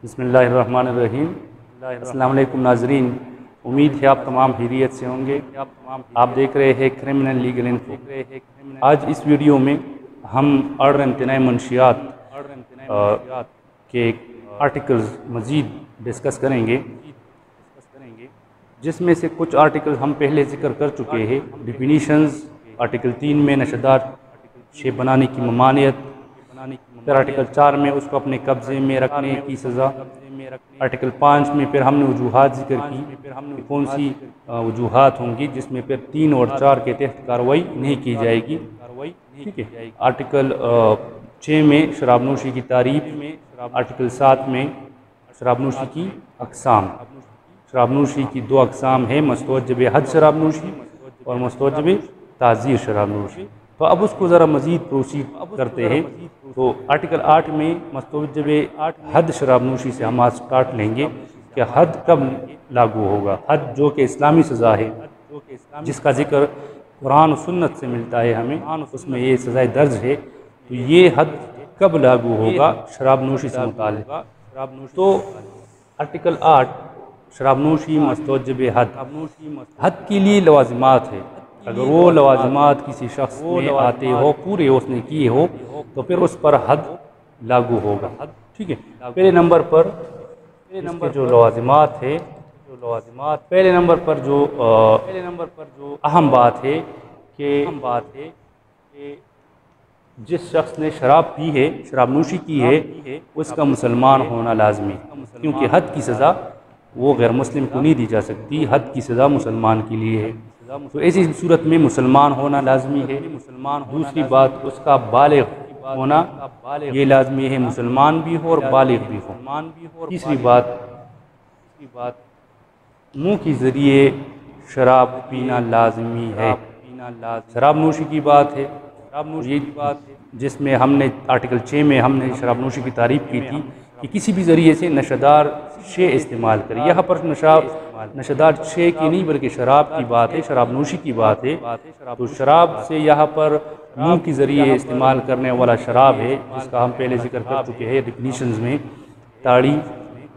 بسم اللہ الرحمن الرحیم۔ السلام علیکم ناظرین، امید ہے آپ تمام خیریت سے ہوں گے۔ آپ دیکھ رہے ہیں کرمنل لیگل انفو۔ آج اس ویڈیو میں ہم اور امتناعی منشیات کے آرٹیکلز مزید ڈسکس کریں گے، جس میں سے کچھ آرٹیکل ہم پہلے ذکر کر چکے ہیں۔ ڈیفینیشنز آرٹیکل 3 میں نشدار شے بنانے کی ممانعت، پھر آرٹیکل 4 میں اس کو اپنے قبضے میں رکھنے کی سزا، آرٹیکل 5 میں پھر ہم نے وجوہات ذکر کی کہ کون سی وجوہات ہوں گی جس میں پھر 3 اور 4 کے تحت کارروائی نہیں کی جائے گی، ٹھیک ہے۔ آرٹیکل 6 میں شراب نوشی کی تعریف، آرٹیکل 7 میں شراب نوشی کی اقسام۔ شراب نوشی کی 2 اقسام ہیں، مستوجب حد شراب نوشی اور مستوجب تعزیر شراب نوشی۔ تو اب اس کو ذرا مزید پروسیڈ کرتے ہیں۔ تو آرٹیکل 8 میں مستوجب حد شراب نوشی سے ہم آج سٹارٹ لیں گے کہ حد کب لاگو ہوگا۔ حد جو کہ اسلامی سزا ہے، جس کا ذکر قرآن و سنت سے ملتا ہے ہمیں، اس میں یہ سزائے درج ہے، تو یہ حد کب لاگو ہوگا شراب نوشی سے متعلق۔ تو آرٹیکل 8 شراب نوشی مستوجب حد، حد کے لیے لوازمات ہے۔ اگر وہ لوازمات کسی شخص میں آتے ہو، پورے اس نے کیے ہو، تو پھر اس پر حد لاگو ہوگا، ٹھیک ہے۔ پہلے نمبر پر اس کے جو لوازمات ہے، پہلے نمبر پر جو اہم بات ہے کہ جس شخص نے شراب پی ہے، شراب نوشی کی ہے، اس کا مسلمان ہونا لازمی، کیونکہ حد کی سزا وہ غیر مسلم کو نہیں دی جا سکتی، حد کی سزا مسلمان کے لیے ہے۔ تو ایسی صورت میں مسلمان ہونا لازمی ہے۔ دوسری بات، اس کا بالغ ہونا یہ لازمی ہے، مسلمان بھی ہو اور بالغ بھی ہو۔ تیسری بات، منہ کے ذریعے شراب پینا لازمی ہے۔ شراب نوشی کی بات ہے، جس میں ہم نے آرٹیکل 6 میں ہم نے شراب نوشی کی تعریف کی تھی کہ کسی بھی ذریعے سے نشدار شے استعمال کرے۔ یہاں پر نشدار شے کی نہیں بلکہ شراب کی بات ہے، شراب نوشی کی بات ہے۔ تو شراب سے یہاں پر منہ کے ذریعے استعمال کرنے والا شراب ہے، جس کا ہم پہلے ذکر کر چکے ہیں ڈیفینیشنز میں، تاڑی،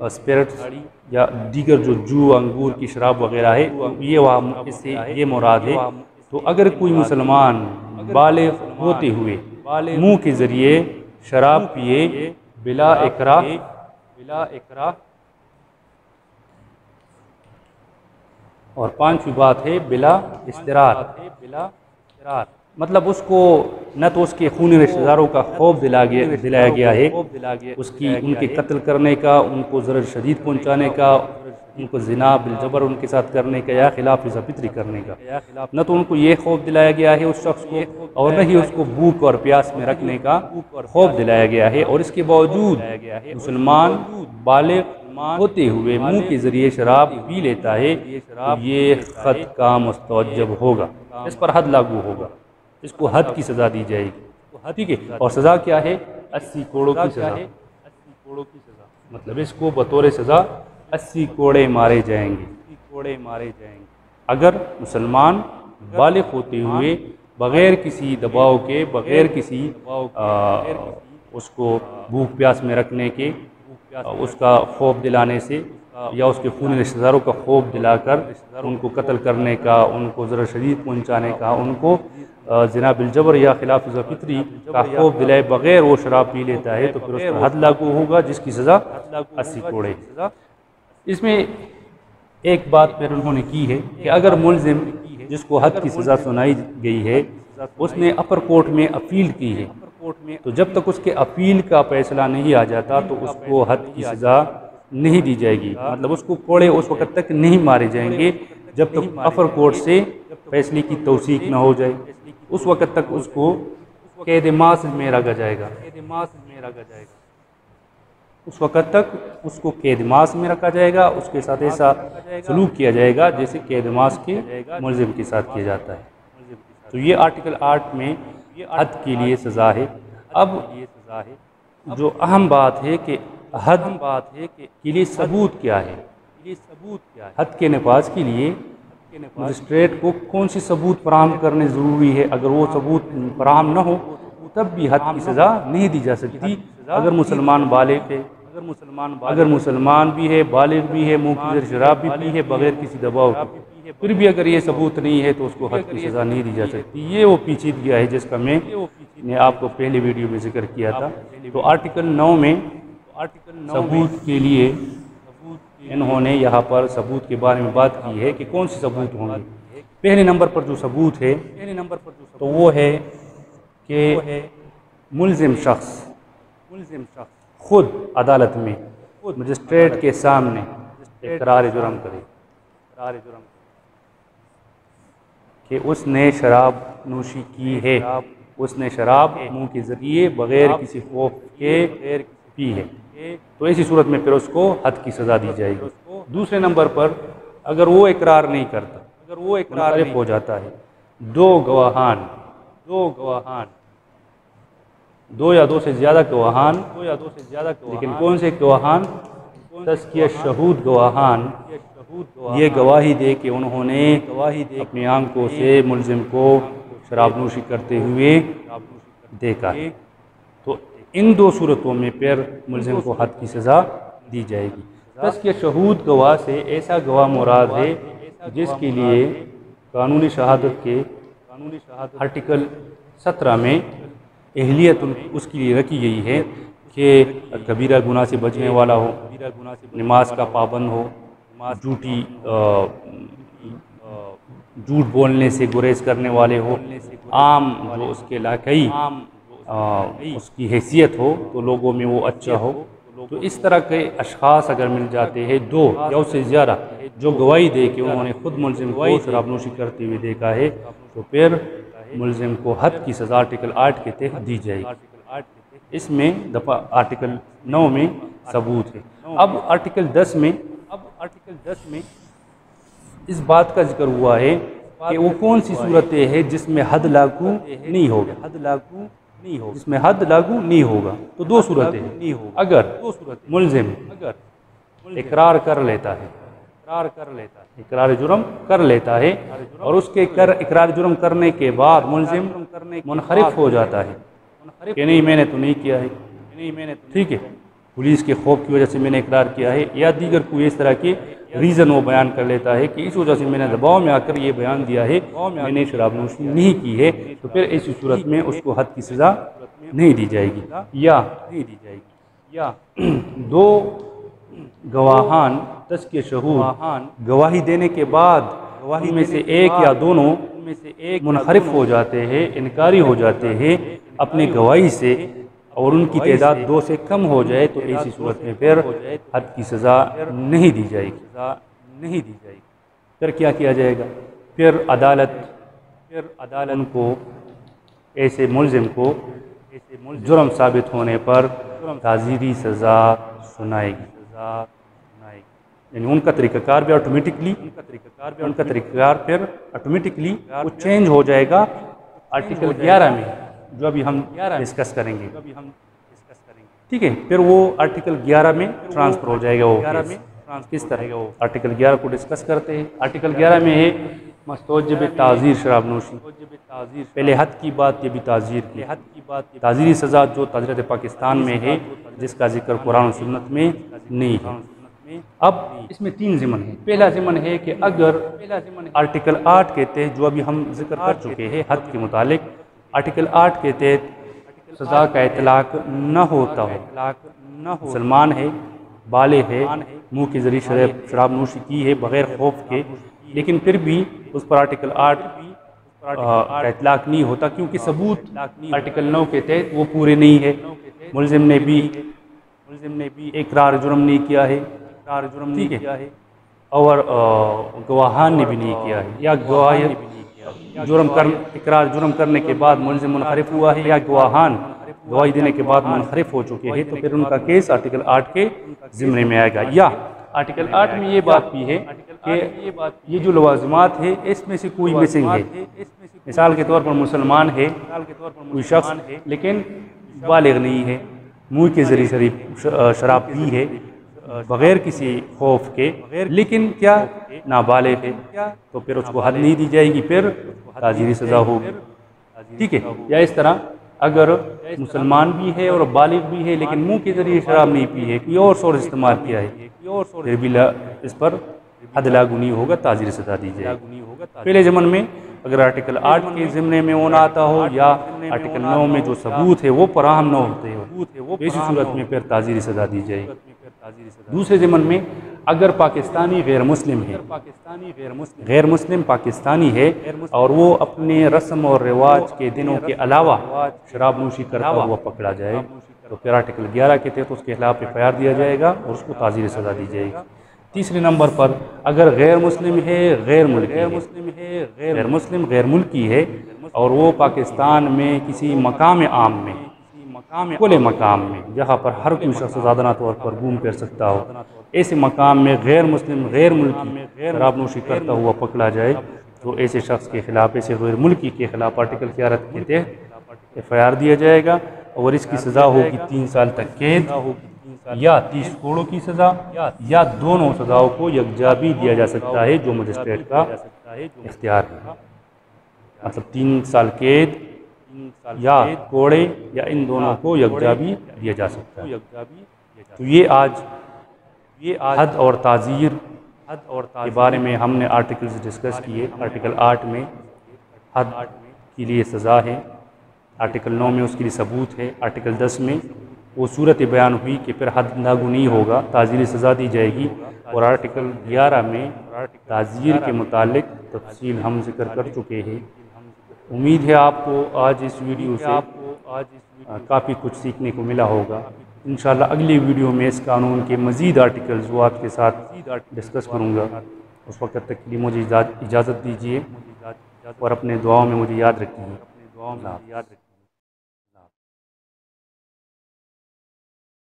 اسپرٹس یا دیگر جو انگور کی شراب وغیرہ ہے، یہ وہاں اس سے یہ مراد ہے۔ تو اگر کوئی مسلمان بالغ ہوتے ہوئے منہ کے ذریعے شراب پیے بلا اکراہ، اور 5ویں بات ہے بلا اضطرار، مطلب اس کو نہ تو اس کے خون رشتہ داروں کا خوف دلایا گیا ہے، ان کے قتل کرنے کا، ان کو ضرر شدید پہنچانے کا، ان کو زنا بالجبر ان کے ساتھ کرنے کا یا خلاف فطری کرنے کا، نہ تو ان کو یہ خوف دلایا گیا ہے اس شخص کو، اور نہ ہی اس کو بھوک اور پیاس میں رکھنے کا خوف دلایا گیا ہے۔ اور اس کے باوجود مسلمان بالغ ہوتے ہوئے منہ کے ذریعے شراب پی لیتا ہے، تو یہ حد کا مستوجب ہوگا، اس پر حد لاگو ہوگا، اس کو حد کی سزا دی جائے گی، ٹھیک ہے۔ اور سزا کیا ہے؟ 80 کوڑوں کی سزا، مطلب اس کو بطور سزا 80 کوڑے مارے جائیں گے اگر مسلمان بالغ ہوتے ہوئے بغیر کسی دباؤ کے، بغیر کسی اس کو بھوک پیاس میں رکھنے کے، اس کا خوف دلانے سے یا اس کے خون رشتہ داروں کا خوف دلا کر ان کو قتل کرنے کا، ان کو ضرر شدید پہنچانے کا، ان کو زنا بالجبر یا خلاف فطری کا خوف دلائے بغیر وہ شراب پی لیتا ہے، تو پھر اس پر حد لاگو ہوگا، جس کی سزا 80 کوڑے۔ اس میں ایک بات پھر انہوں نے کی ہے کہ اگر ملزم جس کو حد کی سزا سنائی گئی ہے، اس نے اپر کورٹ میں اپیل کی ہے، تو جب تک اس کے اپیل کا فیصلہ نہیں آ جاتا تو اس کو حد کی سزا نہیں دی جائے گی، مطلب اس کو کوڑے اس وقت تک نہیں مارے جائیں گے جب تک اپر کورٹ سے فیصلے کی توثیق نہ ہو جائے، اس وقت تک اس کو قید ماض میں رکھا جائے گا، اس وقت تک اس کو قید ماض میں رکھا جائے گا، اس کے ساتھ ایسا سلوک کیا جائے گا جیسے قید ماض کے ملزم کے ساتھ کیا جاتا ہے۔ تو یہ آرٹیکل 8 میں حد کے لیے سزا ہے۔ اب جو اہم بات ہے کہ حد کے لیے ثبوت کیا ہے، حد کے نفاذ کے لیے مجسٹریٹ کو کون سی ثبوت فراہم کرنے ضروری ہے۔ اگر وہ ثبوت فراہم نہ ہو تب بھی حد کی سزا نہیں دی جا سکتی۔ اگر مسلمان بالغ ہے، اگر مسلمان بھی ہے، بالغ بھی ہے، منہ کی زر شراب بھی پی ہے بغیر کسی دباؤ کے، پھر بھی اگر یہ ثبوت نہیں ہے تو اس کو حد کی سزا نہیں دی جا سکتی۔ یہ وہ پیچیدگیاں ہے جس کا میں نے آپ کو پہلے ویڈیو میں ذکر کیا تھا۔ تو آرٹیکل 9 میں ثبوت کے لیے انہوں نے یہاں پر ثبوت کے بارے میں بات کی ہے کہ کون سے ثبوت ہوں گے۔ پہلے نمبر پر جو ثبوت ہے تو وہ ہے کہ ملزم شخص خود عدالت میں مجسٹریٹ کے سامنے اقرار جرم کرے کہ اس نے شراب نوشی کی ہے، اس نے شراب منہ کے ذریعے بغیر کسی خوف کے پی ہے، تو ایسی صورت میں پھر اس کو حد کی سزا دی جائے گی۔ دوسرے نمبر پر اگر وہ اقرار نہیں کرتا، منحرف ہو جاتا ہے، دو یا دو سے زیادہ گواہان، لیکن کون سے گواہان؟ تزکیہ شہود گواہان، یہ گواہی دے کہ انہوں نے اپنی آنکھوں سے ملزم کو شراب نوشی کرتے ہوئے دیکھا ہے، تو ان دو صورتوں میں پھر ملزم کو حد کی سزا دی جائے گی۔ تزکیہ شہود گواہ سے ایسا گواہ مراد ہے جس کے لیے قانونی شہادت کے آرٹیکل 17 میں اہلیت اس کے لیے رکھی گئی ہے کہ کبیرہ گناہ سے بچنے والا ہو، نماز کا پابند ہو، جھوٹ بولنے سے گریز کرنے والے ہو، عام جو اس کے علاقائی اس کی حیثیت ہو تو لوگوں میں وہ اچھا ہو۔ تو اس طرح کے اشخاص اگر مل جاتے ہیں، دو یا اس سے زیادہ، جو گواہی دے کہ انہوں نے خود ملزم کو شراب نوشی کرتے ہوئے دیکھا ہے، تو پھر ملزم کو حد کی سزا آرٹیکل 8 کے تحت دی جائے گی۔ اس میں دفعہ آرٹیکل 9 میں ثبوت ہے۔ اب آرٹیکل 10 میں اس بات کا ذکر ہوا ہے کہ وہ کون سی صورتیں ہیں جس میں حد لاگو نہیں ہوگا، تو دو صورتیں ہیں۔ اگر ملزم اقرار کر لیتا ہے، اقرار جرم کر لیتا ہے، اور اس کے اقرار جرم کرنے کے بعد ملزم منحرف ہو جاتا ہے کہ نہیں میں نے تو نہیں کیا ہے، ٹھیک ہے، پولیس کے خوف کی وجہ سے میں نے اقرار کیا ہے، یا دیگر کوئی اس طرح کے ریزن وہ بیان کر لیتا ہے کہ اس وجہ سے میں نے دباؤ میں آ کر یہ بیان دیا ہے میں نے شراب نوشی نہیں کی ہے، تو پھر ایسی صورت میں اس کو حد کی سزا نہیں دی جائے گی۔ یا دو گواہان تزکیہ شہود گواہی دینے کے بعد ان میں سے ایک یا دونوں منحرف ہو جاتے ہیں، انکاری ہو جاتے ہیں اپنے گواہی سے، اور ان کی تعداد 2 سے کم ہو جائے، تو ایسی صورت میں پھر حد کی سزا نہیں دی جائے گی۔ پھر کیا کیا جائے گا؟ پھر عدالت ان کو، ایسے ملزم کو جرم ثابت ہونے پر تعزیری سزا سنائے گی، یعنی ان کا طریقہ کار بھی آٹومیٹکلی وہ چینج ہو جائے گا آرٹیکل 11 میں، جو ابھی ہم ڈسکس کریں گے، ٹھیک ہے، پھر وہ آرٹیکل 11 میں ٹرانسفر ہو جائے گا۔ وہ کس طرح آرٹیکل 11 کو ڈسکس کرتے ہیں؟ آرٹیکل 11 میں ہے مستوجب تعزیر شراب نوشی، پہلے حد کی بات، یہ بھی تعزیر کی، تعزیری سزا جو تجربہ پاکستان میں ہے، جس کا ذکر قرآن و سنت میں نہیں ہے۔ اب اس میں 3 ضمن ہیں۔ پہلا ضمن ہے کہ اگر آرٹیکل 8 کے تحت، جو ابھی ہم ذکر کر چکے ہیں حد کے متعلق، آرٹیکل 8 کے تحت سزا کا اطلاق نہ ہوتا ہو، مسلمان ہے، بالغ ہے، منہ کے ذریعے شراب نوشی کی ہے بغیر خوف کے، لیکن پھر بھی اس پر آرٹیکل 8 کا اطلاق نہیں ہوتا، کیونکہ ثبوت آرٹیکل 9 کے تحت وہ پورے نہیں ہے، ملزم نے بھی اقرار جرم نہیں کیا ہے، ٹھیک ہے، اور گواہان نے بھی نہیں کیا ہے، یا اقرار جرم کرنے کے بعد ملزم منحرف ہوا ہے، یا گواہان گواہی دینے کے بعد منحرف ہو چکے ہیں، تو پھر ان کا کیس آرٹیکل 8 کے ضمن میں آئے گا۔ یا آرٹیکل 8 میں یہ بات بھی ہے کہ یہ جو لوازمات ہے اس میں سے کوئی مسنگ ہے، مثال کے طور پر مسلمان ہے کوئی شخص، لیکن بالغ نہیں ہے، منہ کے ذریعے شراب پی ہے بغیر کسی خوف کے، لیکن کیا نابالغ ہے، تو پھر اس کو حد نہیں دی جائے گی، پھر تعزیری سزا ہوگی، ٹھیک ہے۔ یا اس طرح اگر مسلمان بھی ہے اور بالغ بھی ہے لیکن منہ کے ذریعے شراب نہیں پی ہے، کوئی اور سورس استعمال کیا ہے، پھر بھی اس پر حد لاگو نہیں ہوگا، تعزیر سزا دی جائے گی۔ پہلے زمن میں اگر آرٹیکل 8 کے ضمن میں ہونا آتا ہو یا آرٹیکل 9 میں جو ثبوت ہے وہ فراہم نہ ہوتے ہو، ایسی صورت میں پھر تعزیر سزا دی جائے گی۔ دوسرے ضمن میں اگر پاکستانی غیر مسلم ہے، غیر مسلم پاکستانی ہے اور وہ اپنے رسم اور رواج کے دنوں کے علاوہ شراب نوشی کرتا ہوا پکڑا جائے تو پھر آرٹیکل 11 کے تحت اس کے خلاف FIR دیا جائے گا اور اس کو تعزیر سزا دی جائے گی۔ تیسرے نمبر پر اگر غیر مسلم ہے، غیر ملکی ہے اور وہ پاکستان میں کسی مقام عام میں، کھلے مقام میں جہاں پر ہر کوئی شخص آزادانہ طور پر گھوم پھر سکتا ہو، ایسے مقام میں غیر مسلم غیر ملکی شراب نوشی کرتا ہوا پکڑا جائے تو ایسے شخص کے خلاف، ایسے غیر ملکی کے خلاف آرٹیکل 11 کے تحت FIR دیا جائے گا اور اس کی سزا ہوگی 3 سال تک قید یا 30 کوڑوں کی سزا یا دونوں سزاؤں کو یکجا بھی دیا جا سکتا ہے جو مجسٹریٹ کا اختیار ہے، مطلب 3 سال قید یا کوڑے یا ان دونوں کو یکجا بھی دیا جا سکتا ہے۔ تو یہ آج حد اور تعزیر کے بارے میں ہم نے آرٹیکلز ڈسکس کیے۔ آرٹیکل 8 میں حد کے لیے سزا ہے، آرٹیکل 9 میں اس کے لیے ثبوت ہے، آرٹیکل 10 میں وہ صورت بیان ہوئی کہ پھر حد لاگو نہیں ہوگا، تعزیری سزا دی جائے گی، اور آرٹیکل 11 میں تعزیر کے متعلق تفصیل ہم ذکر کر چکے ہیں۔ امید ہے آپ کو آج اس ویڈیو سے کافی کچھ سیکھنے کو ملا ہوگا۔ انشاءاللہ اگلی ویڈیو میں اس قانون کے مزید آرٹیکلز وہ آپ کے ساتھ ڈسکس کروں گا۔ اس وقت تک کے لیے مجھے اجازت دیجیے اور اپنے دعاؤں میں مجھے یاد رکھیے۔